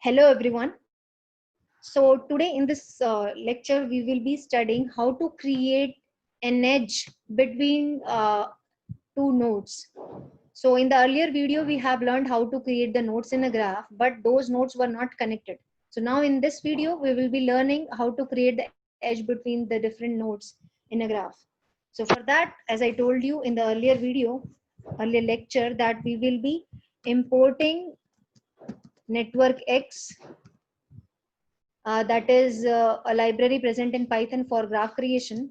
Hello everyone. So today in this lecture we will be studying how to create an edge between two nodes. So in the earlier video we have learned how to create the nodes in a graph, but those nodes were not connected. So now in this video we will be learning how to create the edge between the different nodes in a graph. So for that, as I told you in the earlier lecture, that we will be importing network X, that is a library present in Python for graph creation,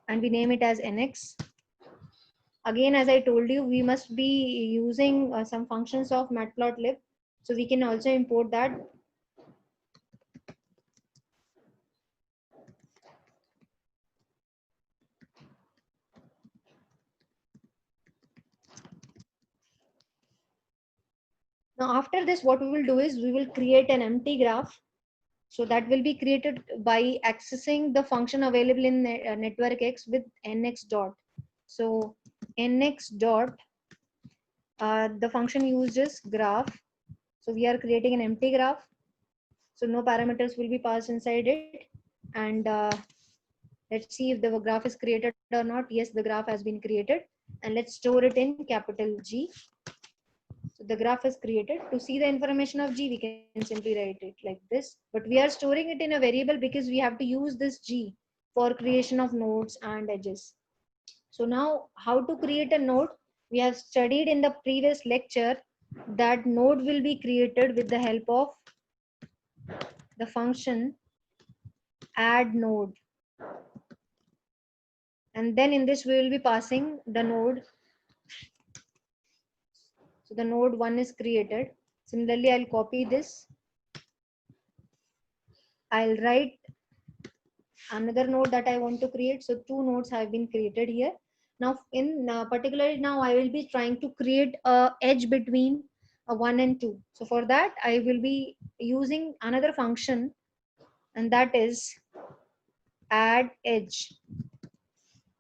and we name it as NX. Again, as I told you, we must be using some functions of matplotlib, so we can also import that. Now after this, what we will do is we will create an empty graph. So that will be created by accessing the function available in network X with nx dot. So nx dot, the function used is graph. So we are creating an empty graph. So no parameters will be passed inside it. And let's see if the graph is created or not. Yes, the graph has been created. And let's store it in capital G. So the graph is created. To see the information of G, we can simply write it like this. But we are storing it in a variable because we have to use this G for creation of nodes and edges. So now how to create a node? We have studied in the previous lecture that node will be created with the help of the function add node. And then in this we will be passing the node. So the node 1 is created. Similarly, I'll copy this. I'll write another node that I want to create. So two nodes have been created here. Now in particularly now I will be trying to create a edge between 1 and 2. So for that I will be using another function, and that is add edge.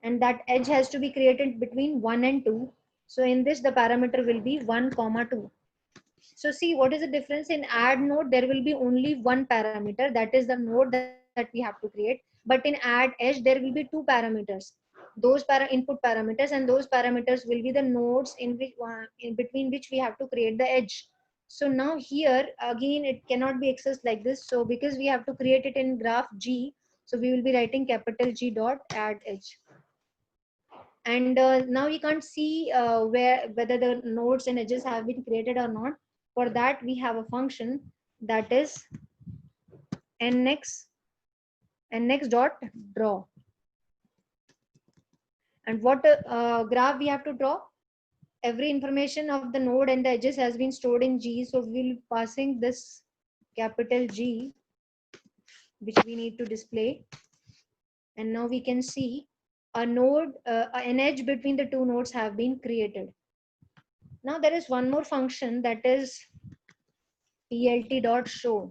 And that edge has to be created between 1 and 2. So in this the parameter will be 1 comma 2. So see, what is the difference? In add node there will be only one parameter, that is the node that we have to create. But in add edge there will be two parameters, those input parameters, and those parameters will be the nodes in between which we have to create the edge. So now here again it cannot be accessed like this. So because we have to create it in graph G, so we will be writing capital G dot add edge. And now you can't see whether the nodes and edges have been created or not. For that we have a function that is nx dot draw. And what graph we have to draw? Every information of the node and the edges has been stored in G, so we will be passing this capital G, which we need to display. And now we can see a node, an edge between the two nodes have been created. Now there is one more function, that is plt.show.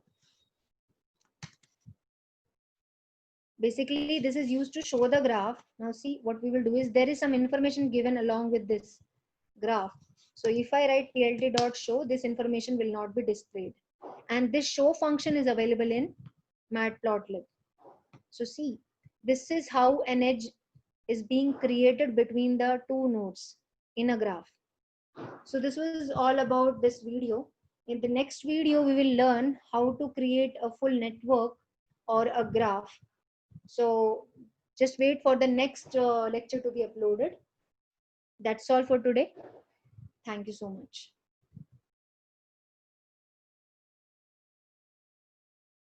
Basically this is used to show the graph. Now see, what we will do is there is some information given along with this graph. So if I write plt.show, this information will not be displayed. And this show function is available in matplotlib. So see, this is how an edge is being created between the two nodes in a graph. So this was all about this video. In the next video, we will learn how to create a full network or a graph. So just wait for the next lecture to be uploaded. That's all for today. Thank you so much.